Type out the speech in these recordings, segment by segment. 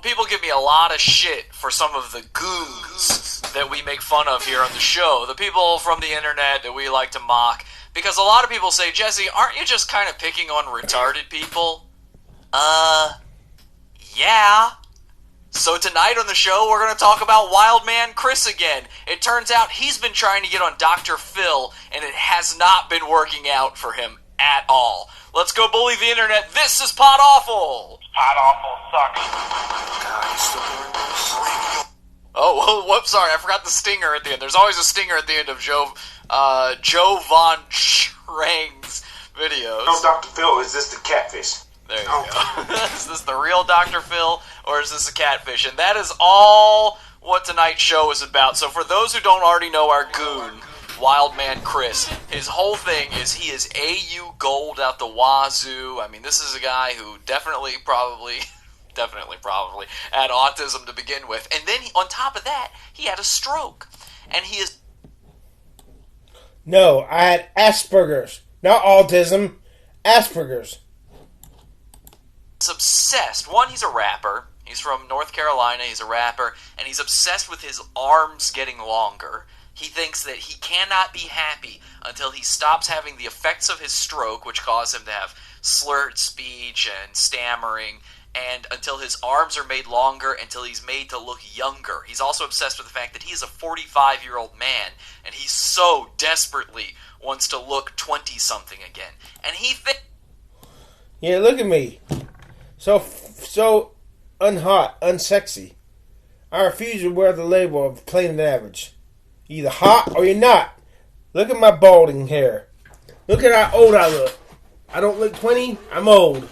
people give me a lot of shit for some of the goons that we make fun of here on the show. The people from the internet that we like to mock. Because a lot of people say, Jesse, aren't you just kind of picking on retarded people? Yeah. So tonight on the show, we're going to talk about Wild Man Chris again. It turns out he's been trying to get on Dr. Phil, and it has not been working out for him at all. Let's go bully the internet. This is Pod Awful. Pod Awful sucks. God, he's still doing this? Oh, whoops, sorry, I forgot the stinger at the end. There's always a stinger at the end of Joe Von Schrang's videos. No, Dr. Phil, is this the catfish? There you go. Is this the real Dr. Phil, or is this a catfish? And that is all what tonight's show is about. So for those who don't already know our goon, Wild Man Chris, his whole thing is he is AU gold out the wazoo. I mean, this is a guy who definitely probably had autism to begin with. And then, on top of that, he had a stroke. And he is... No, I had Asperger's. Not autism. Asperger's. He's obsessed. One, he's a rapper. He's from North Carolina. He's a rapper. And he's obsessed with his arms getting longer. He thinks that he cannot be happy until he stops having the effects of his stroke, which cause him to have slurred speech and stammering, and until his arms are made longer, until he's made to look younger. He's also obsessed with the fact that he is a 45-year-old man, and he so desperately wants to look 20-something again. And he thinks... Yeah, look at me. So unhot, unsexy. I refuse to wear the label of plain and average. You're either hot or you're not. Look at my balding hair. Look at how old I look. I don't look 20, I'm old.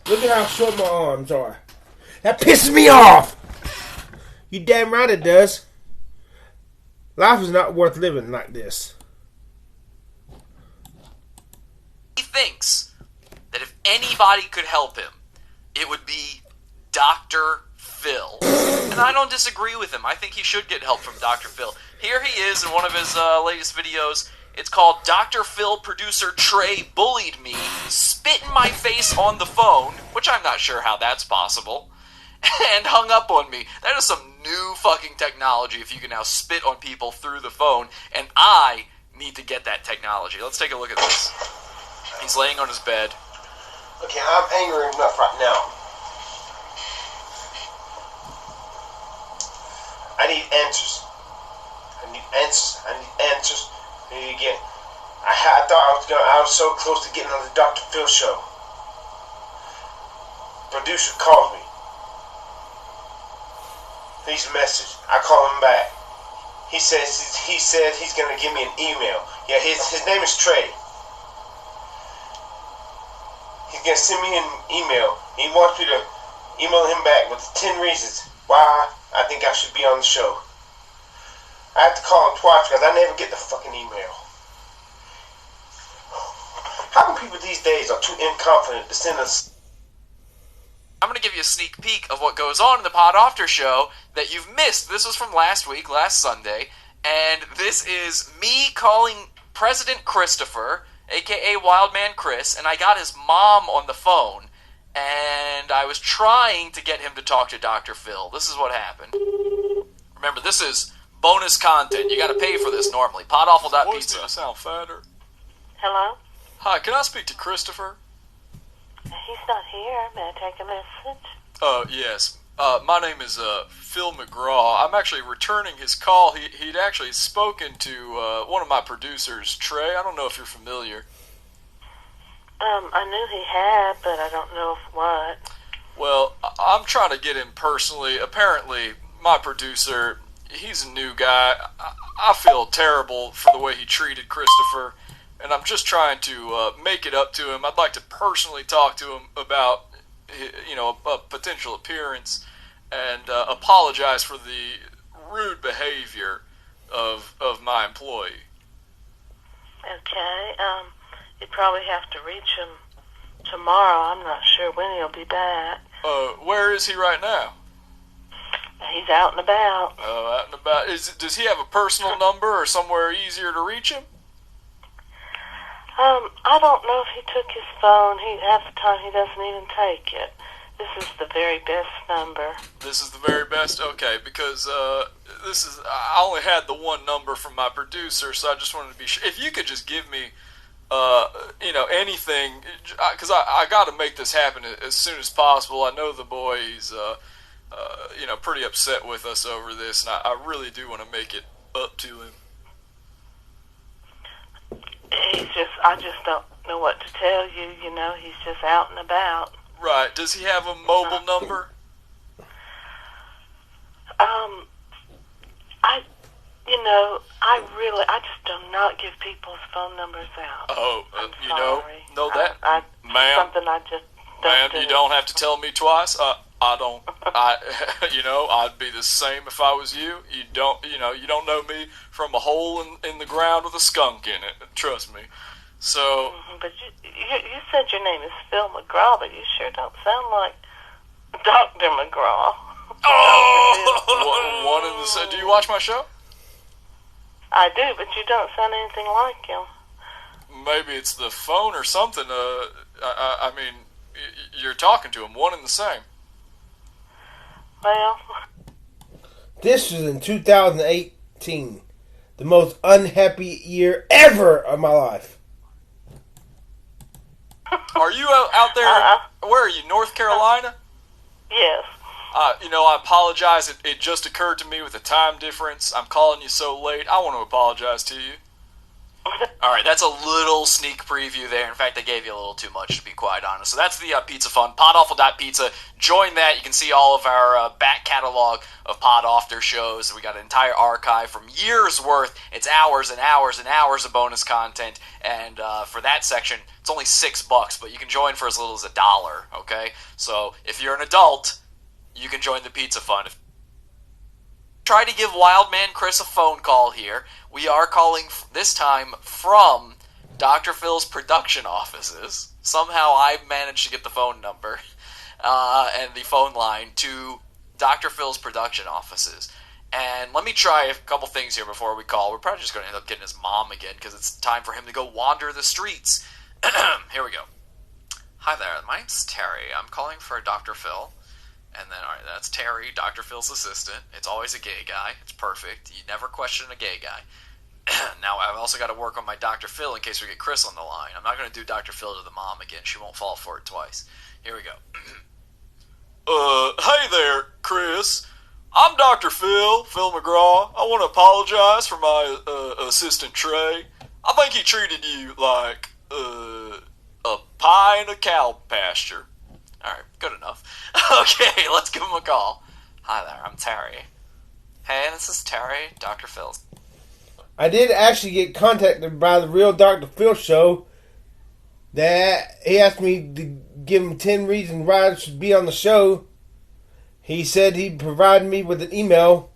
Look at how short my arms are. That pisses me off! You damn right it does. Life is not worth living like this. He thinks that if anybody could help him, it would be Dr. Phil. And I don't disagree with him. I think he should get help from Dr. Phil. Here he is in one of his latest videos. It's called Dr. Phil Producer Trey Bullied Me, Spit in My Face on the Phone, which I'm not sure how that's possible, and hung up on me. That is some new fucking technology if you can now spit on people through the phone, and I need to get that technology. Let's take a look at this. He's laying on his bed. Okay, I'm angry enough right now. I need answers. I need answers. Again, I thought I was so close to getting on the Dr. Phil show. Producer calls me. Leaves a message. I call him back. He said he's gonna give me an email. Yeah, his name is Trey. He's gonna send me an email. He wants me to email him back with 10 reasons why I think I should be on the show. I have to call him twice because I never get the fucking email. How come people these days are too inconfident to send us... I'm going to give you a sneak peek of what goes on in the Pod After show that you've missed. This was from last week, last Sunday, and this is me calling President Christopher, a.k.a. Wildman Chris, and I got his mom on the phone, and I was trying to get him to talk to Dr. Phil. This is what happened. Remember, this is bonus content. You got to pay for this normally. Podawful.pizza. I sound fatter. Hello? Hi, can I speak to Christopher? He's not here. May I take a message? Yes. My name is Phil McGraw. I'm actually returning his call. He'd actually spoken to one of my producers, Trey. I don't know if you're familiar. I knew he had, but I don't know what. Well, I'm trying to get him personally. Apparently, my producer, he's a new guy. I feel terrible for the way he treated Christopher, and I'm just trying to make it up to him. I'd like to personally talk to him about, a potential appearance and apologize for the rude behavior of my employee. Okay, you'd probably have to reach him tomorrow. I'm not sure when he'll be back. Where is he right now? He's out and about. Oh, out and about. Does he have a personal number or somewhere easier to reach him? I don't know if he took his phone. Half the time he doesn't even take it. This is the very best number. This is the very best? Okay, because I only had the one number from my producer, so I just wanted to be sure. If you could just give me, anything, because I got to make this happen as soon as possible. I know the boy, he's, pretty upset with us over this, and I really do want to make it up to him. I just don't know what to tell you, he's just out and about. Right. Does he have a mobile number? I just do not give people's phone numbers out. Oh, I'm sorry. Ma'am. Something I just don't Ma'am, do. you don't have to tell me twice. I don't. I'd be the same if I was you. You don't know me from a hole in the ground with a skunk in it. Trust me. So. But you said your name is Phil McGraw, but you sure don't sound like Dr. McGraw. Oh! One in the same. Do you watch my show? I do, but you don't sound anything like him. Maybe it's the phone or something. I mean, you're talking to him. One and the same. Well. This was in 2018. The most unhappy year ever of my life. Are you out there? Where are you? North Carolina? Yes. I apologize. It just occurred to me with the time difference. I'm calling you so late. I want to apologize to you. Alright, that's a little sneak preview there. In fact, I gave you a little too much, to be quite honest. So that's the Pizza Fun, podawful.pizza. Join that. You can see all of our back catalog of Pod After shows. We got an entire archive from years worth. It's hours and hours and hours of bonus content. And for that section, it's only $6, but you can join for as little as $1, okay? So if you're an adult, you can join the Pizza Fun. Try to give Wildman Chris a phone call here. We are calling this time from Dr. Phil's production offices. Somehow I managed to get the phone number and the phone line to Dr. Phil's production offices. And let me try a couple things here before we call. We're probably just going to end up getting his mom again because it's time for him to go wander the streets. Here we go. Hi there, my name's Terry. I'm calling for Dr. Phil. And then, alright, that's Terry, Dr. Phil's assistant. It's always a gay guy. It's perfect. You never question a gay guy. Now, I've also got to work on my Dr. Phil in case we get Chris on the line. I'm not going to do Dr. Phil to the mom again. She won't fall for it twice. Here we go. Hey there, Chris. I'm Dr. Phil McGraw. I want to apologize for my assistant Trey. I think he treated you like a pie in a cow pasture. Alright, good enough. Okay, let's give him a call. Hi there, I'm Terry. Hey, this is Terry, Dr. Phil's. I did actually get contacted by the real Dr. Phil show. That he asked me to give him 10 reasons why I should be on the show. He said he'd provide me with an email.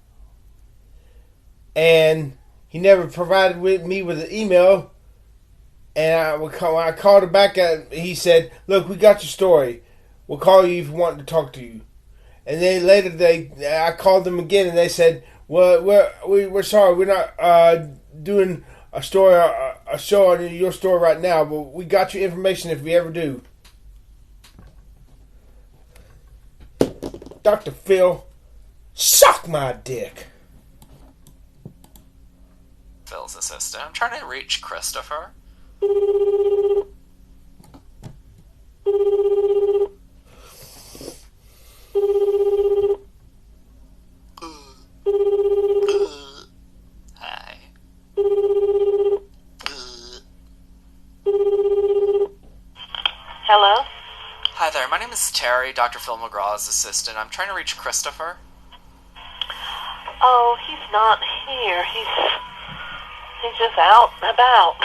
And he never provided me with an email. And I called him back. He said, look, we got your story. We'll call you if we want to talk to you. And then later I called them again and they said, well, we're sorry, we're not doing a show on your story right now, but we got your information if we ever do. Dr. Phil, suck my dick. Phil's assistant. I'm trying to reach Christopher. Hi. Hello? Hi there, my name is Terry, Dr. Phil McGraw's assistant. I'm trying to reach Christopher. Oh, he's not here. He's just out and about.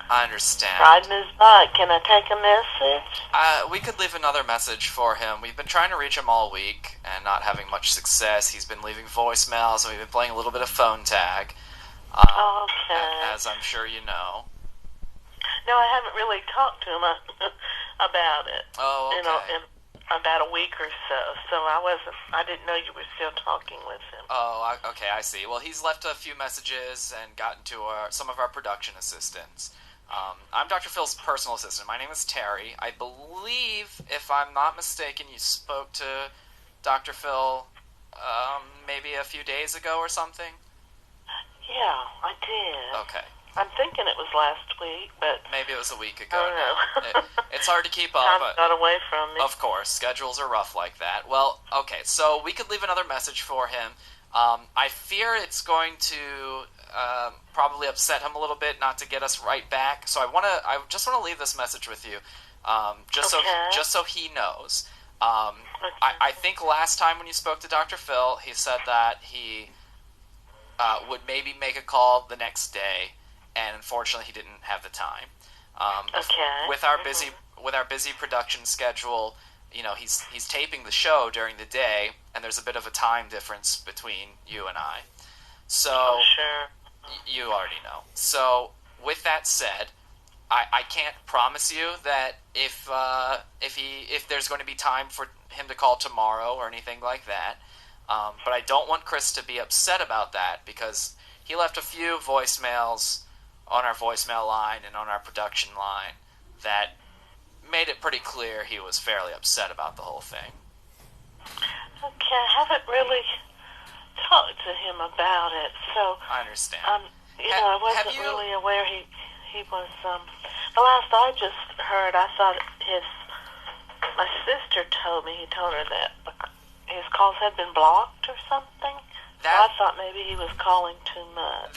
I understand. Riding his bike. Can I take a message? We could leave another message for him. We've been trying to reach him all week and not having much success. He's been leaving voicemails and we've been playing a little bit of phone tag. Okay. As I'm sure you know. No, I haven't really talked to him about it. Oh, okay. In about a week or so. So I didn't know you were still talking with him. Oh, okay, I see. Well, he's left a few messages and gotten to some of our production assistants. I'm Dr. Phil's personal assistant. My name is Terry. I believe, if I'm not mistaken, you spoke to Dr. Phil maybe a few days ago or something? Yeah, I did. Okay. I'm thinking it was last week, but maybe it was a week ago. I don't know. It's hard to keep up. Time got away from me. Of course, schedules are rough like that. Well, okay, so we could leave another message for him. I fear it's going to probably upset him a little bit not to get us right back. So I just want to leave this message with you, just so he knows. I think last time when you spoke to Dr. Phil, he said that he would maybe make a call the next day, and unfortunately, he didn't have the time. With our busy production schedule, you know, he's taping the show during the day, and there's a bit of a time difference between you and I. So sure. You already know. So with that said, I can't promise you that if there's going to be time for him to call tomorrow or anything like that. But I don't want Chris to be upset about that, because he left a few voicemails on our voicemail line and on our production line that made it pretty clear he was fairly upset about the whole thing. Okay, I haven't really talked to him about it, so I understand. I wasn't really aware he was. The last I just heard, I thought my sister told me. He told her that his calls had been blocked or something. I thought maybe he was calling too much.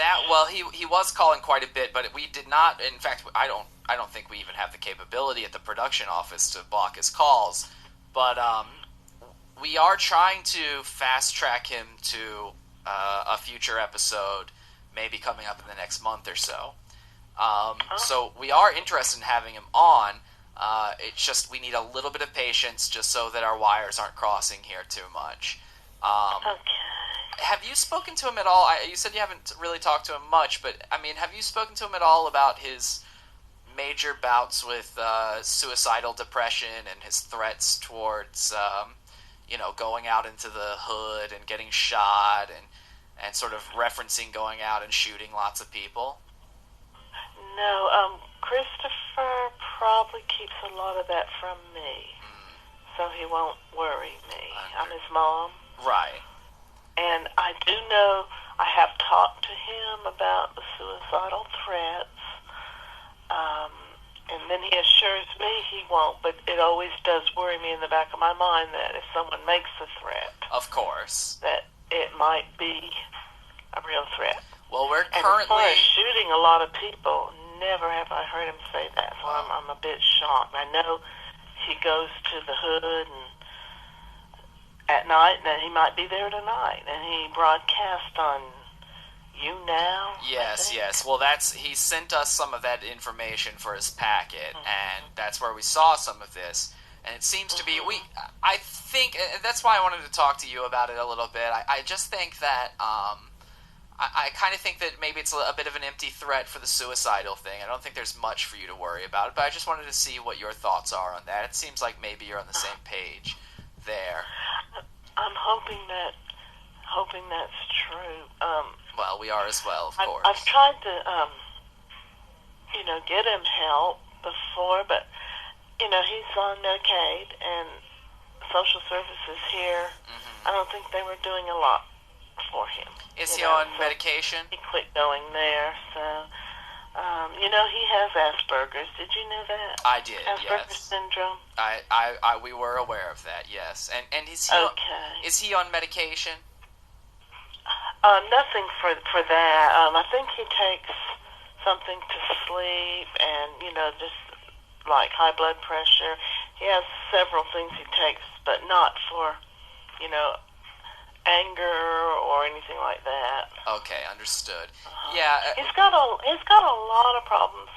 He was calling quite a bit, but we did not. In fact, I don't think we even have the capability at the production office to block his calls. But we are trying to fast track him to a future episode, maybe coming up in the next month or so. So we are interested in having him on. It's just we need a little bit of patience, just so that our wires aren't crossing here too much. Okay. Have you spoken to him at all? You said you haven't really talked to him much, but I mean, have you spoken to him at all about his major bouts with suicidal depression and his threats towards, going out into the hood and getting shot and sort of referencing going out and shooting lots of people? No, Christopher probably keeps a lot of that from me, so he won't worry me. I'm his mom. Right. And I do know I have talked to him about the suicidal threats, and then he assures me he won't, but it always does worry me in the back of my mind that if someone makes a threat, of course, that it might be a real threat. Well, we're and currently... as far as shooting a lot of people, never have I heard him say that, so I'm a bit shocked. I know he goes to the hood and at night, and he might be there tonight, and he broadcast on You Now. Yes. Well, he sent us some of that information for his packet, and that's where we saw some of this. And it seems to be I think that's why I wanted to talk to you about it a little bit. I just think that I kind of think that maybe it's a bit of an empty threat for the suicidal thing. I don't think there's much for you to worry about, but I just wanted to see what your thoughts are on that. It seems like maybe you're on the same page there. I'm hoping that's true. Well, we are as well, of course. I've tried to, get him help before, but he's on Medicaid and social services here. I don't think they were doing a lot for him. Is he on medication? He quit going there, so. He has Asperger's. Did you know that? I did. Asperger's yes. syndrome. We were aware of that. Yes, and is he on medication? Nothing for that. I think he takes something to sleep, and just like high blood pressure. He has several things he takes, but not for anger or anything like that. Okay, understood. Yeah, he's got a lot of problems.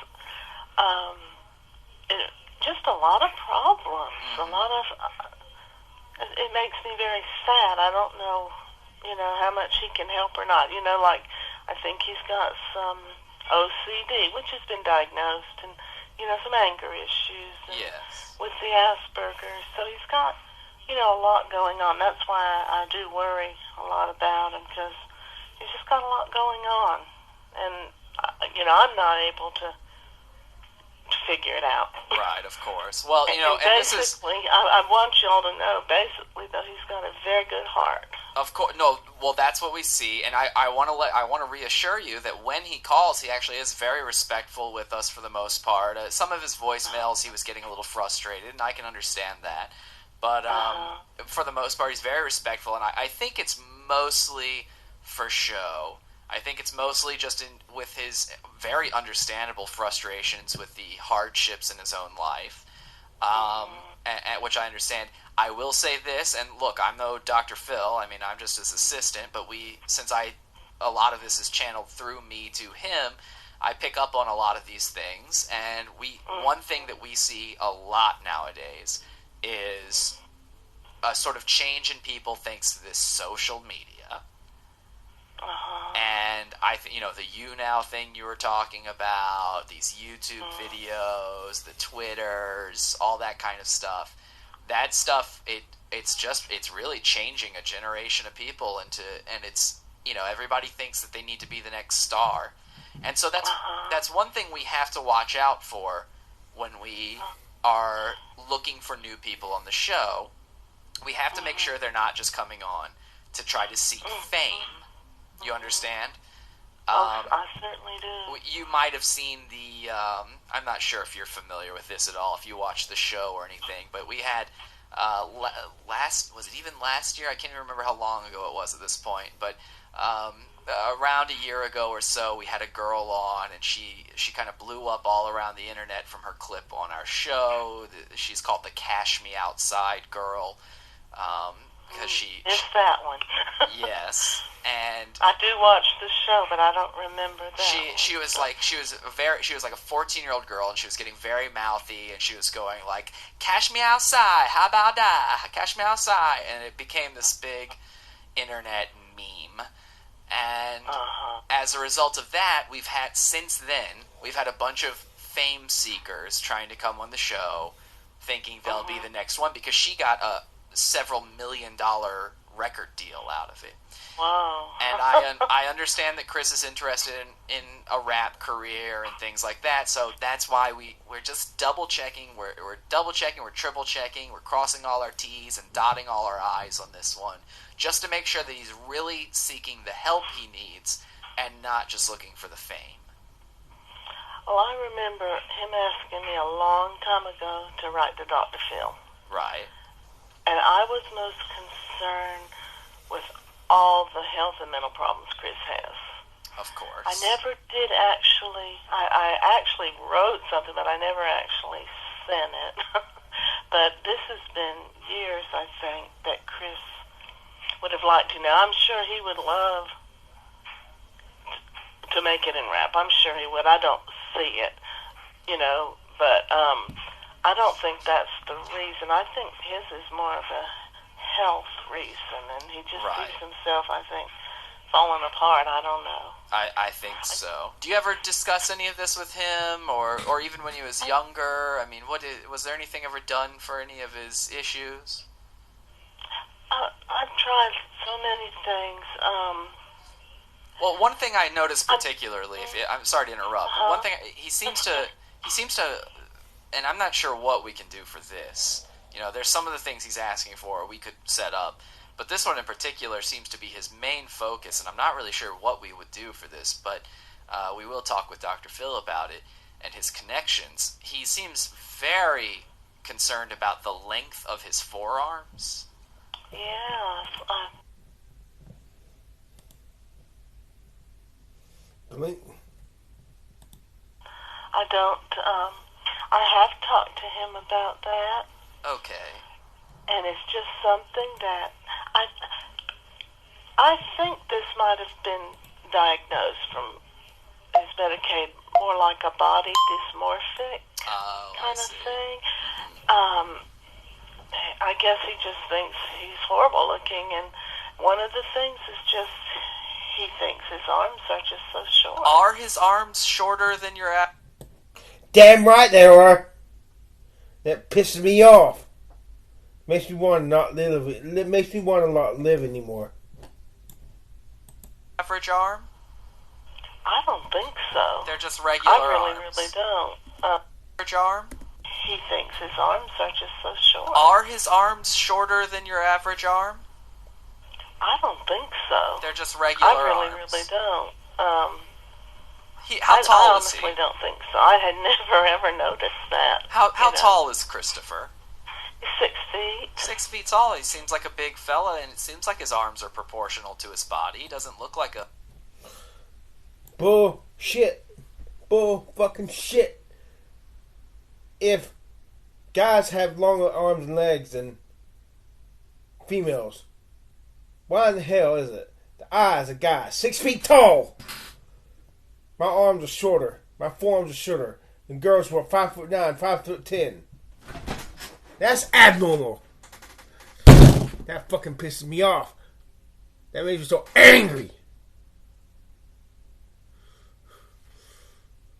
Just a lot of problems. A lot of. It makes me very sad. I don't know, how much he can help or not. I think he's got some OCD, which has been diagnosed, and some anger issues. And yes. With the Asperger's, so he's got. A lot going on. That's why I do worry a lot about him, because he's just got a lot going on. And, I'm not able to figure it out. Right, of course. Well, And this is... basically, I want y'all to know, basically, though, he's got a very good heart. Of course, no. Well, that's what we see, and I want to reassure you that when he calls, he actually is very respectful with us for the most part. Some of his voicemails, he was getting a little frustrated, and I can understand that. But for the most part, he's very respectful, and I think it's mostly for show. I think it's mostly just with his very understandable frustrations with the hardships in his own life, which I understand. I will say this, and look, I'm no Dr. Phil. I mean, I'm just his assistant, but a lot of this is channeled through me to him, I pick up on a lot of these things, and one thing that we see a lot nowadays is a sort of change in people thanks to this social media. And I think, the YouNow thing you were talking about, these YouTube videos, the Twitters, all that kind of stuff. That stuff, it's really changing a generation of people and it's, everybody thinks that they need to be the next star. And so that's one thing we have to watch out for when we are looking for new people on the show. We have to make sure they're not just coming on to try to seek fame. You understand? I certainly do. You might have seen I'm not sure if you're familiar with this at all, if you watched the show or anything, but we had, was it even last year? I can't even remember how long ago it was at this point, but around a year ago or so, we had a girl on, and she kind of blew up all around the internet from her clip on our show. She's called the Cash Me Outside girl. Because it's that one. Yes, and I do watch the show, but I don't remember that. She was like a 14-year-old girl, and she was getting very mouthy, and she was going like, "Cash me outside, how about that? Cash me outside," and it became this big internet meme. And as a result of that, we've had a bunch of fame seekers trying to come on the show, thinking they'll be the next one because she got a several $1 million record deal out of it. Wow. And I understand that Chris is interested in a rap career and things like that, so that's why we're just double checking, we're double checking, we're triple checking, we're crossing all our T's and dotting all our I's on this one, just to make sure that he's really seeking the help he needs and not just looking for the fame. Well, I remember him asking me a long time ago to write to Dr. Phil. Right. And I was most concerned with all the health and mental problems Chris has. Of course. I never did actually, I actually wrote something, but I never actually sent it. But this has been years, I think, that Chris would have liked to know. I'm sure he would love to make it in rap. I'm sure he would. I don't see it, but I don't think that's the reason. I think his is more of a health reason, and he just sees himself, I think, falling apart. I don't know. I think so. Do you ever discuss any of this with him, or even when he was younger? I mean, was there anything ever done for any of his issues? I've tried so many things. Well, one thing I noticed particularly, I'm sorry to interrupt, but one thing he seems to, and I'm not sure what we can do for this. There's some of the things he's asking for we could set up, but this one in particular seems to be his main focus, and I'm not really sure what we would do for this, but we will talk with Dr. Phil about it and his connections. He seems very concerned about the length of his forearms. Yeah. I don't. I have talked to him about that. Okay. And it's just something that I think this might have been diagnosed from his Medicaid, more like a body dysmorphic kind of thing. I guess he just thinks he's horrible looking, and one of the things is just he thinks his arms are just so short. Are his arms shorter than your average? Damn right they are. That pisses me off. Makes me want to not live. It makes me want to not live anymore. Average arm? I don't think so. They're just regular arms. I really don't. Average arm? He thinks his arms are just so short. Are his arms shorter than your average arm? I don't think so. They're just regular I arms. really don't. How tall I is he? honestly don't think so. I had never ever noticed that. How tall is Christopher? He's 6 feet. 6 feet tall. He seems like a big fella, and it seems like his arms are proportional to his body. He doesn't look like a... Bullshit. Bull fucking shit. If guys have longer arms and legs than females, why in the hell is it the eyes of guys 6 feet tall? My arms are shorter. My forearms are shorter. And girls who are 5'9", 5'10". That's abnormal. That fucking pisses me off. That makes me so angry.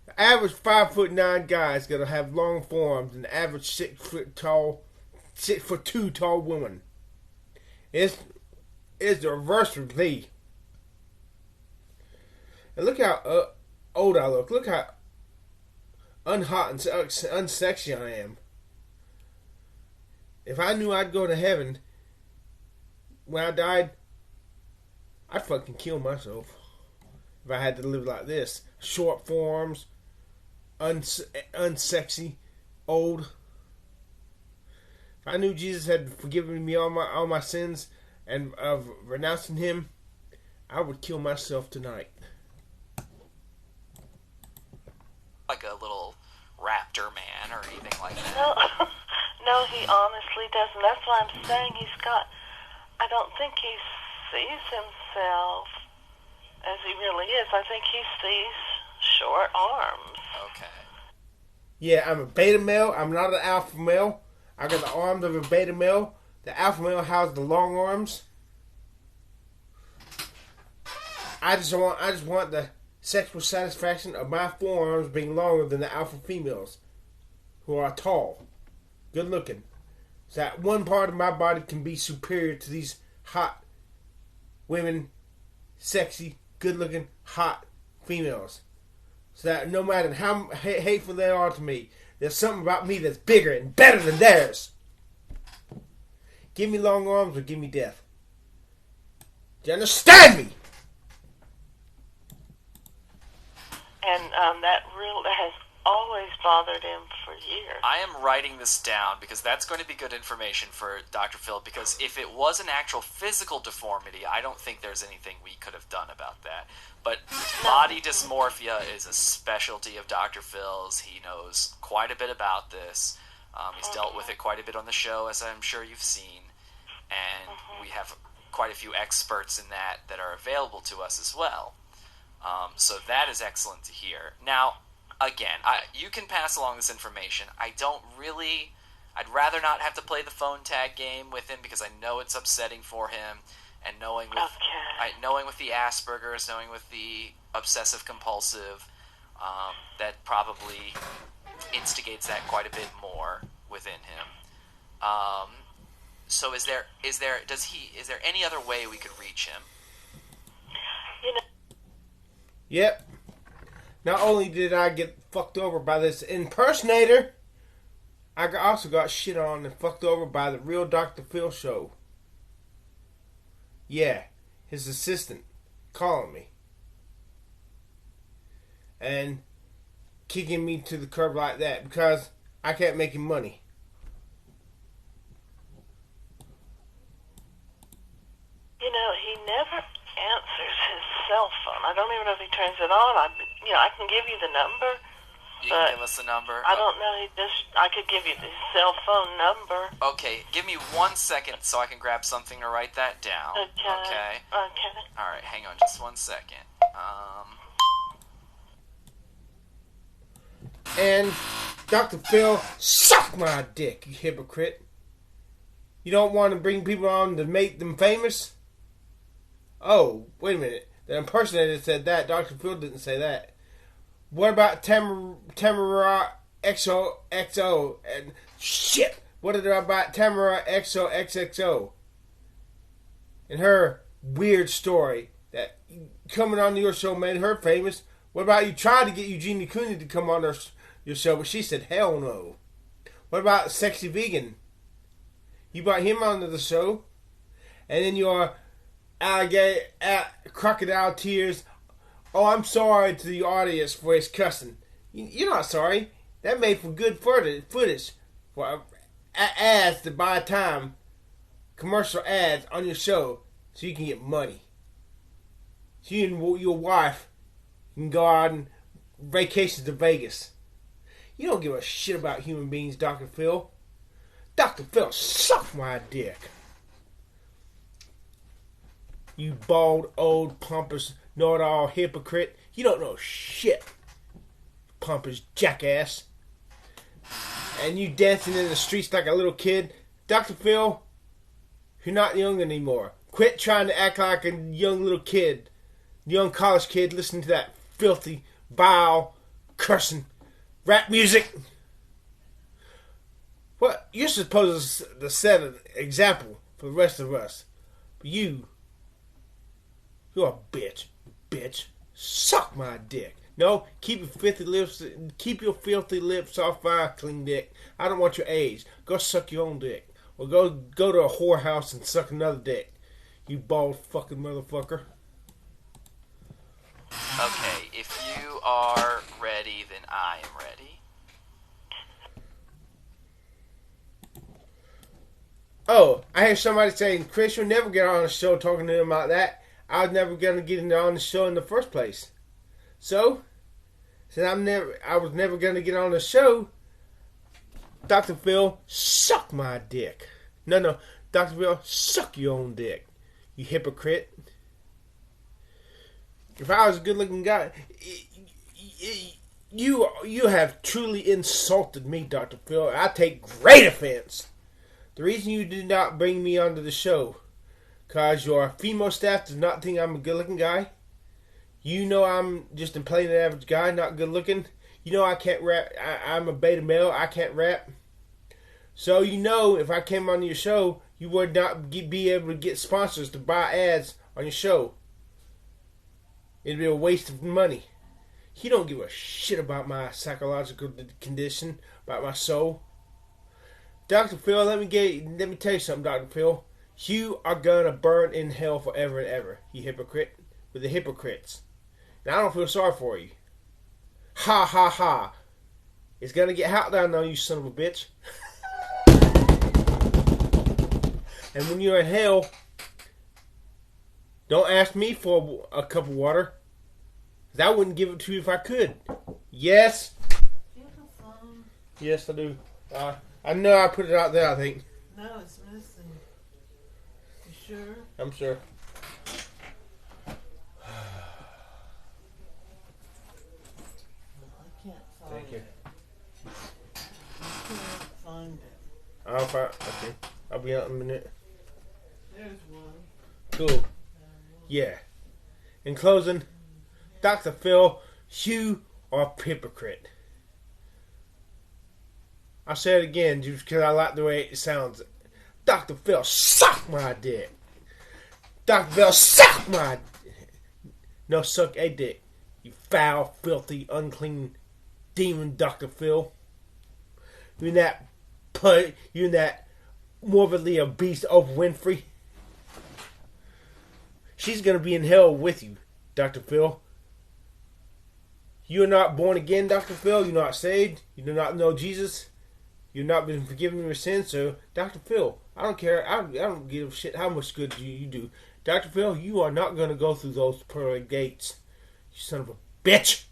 The average 5'9" guy is gonna have long forearms than the average 6'2" tall woman. It's the reverse with me. And look how old I look. Look how unhot and unsexy I am. If I knew I'd go to heaven when I died, I'd fucking kill myself. If I had to live like this. Short forearms, unsexy, old. If I knew Jesus had forgiven me all my sins and of renouncing Him, I would kill myself tonight. Like a little raptor man or anything like that. No, he honestly doesn't. That's why I'm saying I don't think he sees himself as he really is. I think he sees short arms. Okay. Yeah, I'm a beta male. I'm not an alpha male. I got the arms of a beta male. The alpha male has the long arms. I just want the sexual satisfaction of my forearms being longer than the alpha females, who are tall, good looking. So that one part of my body can be superior to these hot women, sexy, good looking, hot females. So that no matter how hateful they are to me, there's something about me that's bigger and better than theirs. Give me long arms or give me death. Do you understand me? And that has always bothered him for years. I am writing this down because that's going to be good information for Dr. Phil, because if it was an actual physical deformity, I don't think there's anything we could have done about that. But body dysmorphia is a specialty of Dr. Phil's. He knows quite a bit about this. He's dealt with it quite a bit on the show, as I'm sure you've seen. And we have quite a few experts in that are available to us as well. So that is excellent to hear. Now, again, you can pass along this information. I'd rather not have to play the phone tag game with him because I know it's upsetting for him. And knowing with the Asperger's, knowing with the obsessive compulsive, that probably instigates that quite a bit more within him. So is there any other way we could reach him? Yep. Not only did I get fucked over by this impersonator, I also got shit on and fucked over by the real Dr. Phil show. Yeah, his assistant calling me and kicking me to the curb like that because I can't make him money. He never answers his cell phone. I don't even know if he turns it on. I can give you the number. You can give us the number? I don't know. I could give you the cell phone number. Okay, give me 1 second so I can grab something to write that down. Okay. All right, hang on just 1 second. And Dr. Phil, suck my dick, you hypocrite. You don't want to bring people on to make them famous? Oh, wait a minute. The impersonator said that. Dr. Phil didn't say that. What about Tamara XOXO? And shit! What about Tamara XOXXO? And her weird story that coming on your show made her famous. What about you tried to get Eugenia Cooney to come on your show, but she said, hell no. What about Sexy Vegan? You brought him onto the show, and then your alligator, crocodile tears. Oh, I'm sorry to the audience for his cussing. You're not sorry. That made for good footage for ads to buy time, commercial ads on your show, so you can get money. So you and your wife can go out on vacations to Vegas. You don't give a shit about human beings, Dr. Phil. Dr. Phil, suck my dick. You bald, old, pompous, know-it-all hypocrite. You don't know shit, pompous jackass. And you dancing in the streets like a little kid. Dr. Phil, you're not young anymore. Quit trying to act like a young little kid. Young college kid listening to that filthy, vile, cursing rap music. Well, you're supposed to set an example for the rest of us. But you're a bitch. Suck my dick. No, keep your filthy lips off my clean dick. I don't want your age. Go suck your own dick. Or go to a whorehouse and suck another dick. You bald fucking motherfucker. Okay, if you are ready, then I am ready. Oh, I hear somebody saying, Chris, you'll never get on the show talking to him about that. I was never going to get on the show in the first place. So, since I was never going to get on the show, Dr. Phil, suck my dick. No, Dr. Phil, suck your own dick. You hypocrite. If I was a good-looking guy, you have truly insulted me, Dr. Phil. I take great offense. The reason you did not bring me onto the show, because your female staff does not think I'm a good-looking guy. You know I'm just a plain average guy, not good-looking. You know I can't rap. I'm a beta male. I can't rap. So you know if I came on your show, you would not be able to get sponsors to buy ads on your show. It'd be a waste of money. You don't give a shit about my psychological condition, about my soul. Dr. Phil, let me tell you something, Dr. Phil. You are gonna burn in hell forever and ever, you hypocrite, with the hypocrites. Now I don't feel sorry for you. Ha ha ha. It's gonna get hot down on you, son of a bitch. And when you're in hell, don't ask me for a cup of water. I wouldn't give it to you if I could. Yes? Do you have a phone? Yes, I do. I know I put it out there, I think. No, it's missing. You sure? I'm sure. I can't find Thank you. it. I can't find it. I'll find. Okay. I'll be out in a minute. There's one. Cool. Yeah. In closing, Dr. Phil, you are a hypocrite. I'll say it again just because I like the way it sounds. Dr. Phil, suck my dick. Dr. Phil, suck my... No, suck a dick. You foul, filthy, unclean demon, Dr. Phil. You and that morbidly obese Oprah Winfrey. She's going to be in hell with you, Dr. Phil. You're not born again, Dr. Phil. You're not saved. You do not know Jesus. You've not been forgiven of your sins. So, Dr. Phil, I don't care. I don't give a shit how much good you do. Dr. Phil, you are not going to go through those pearly gates. You son of a bitch.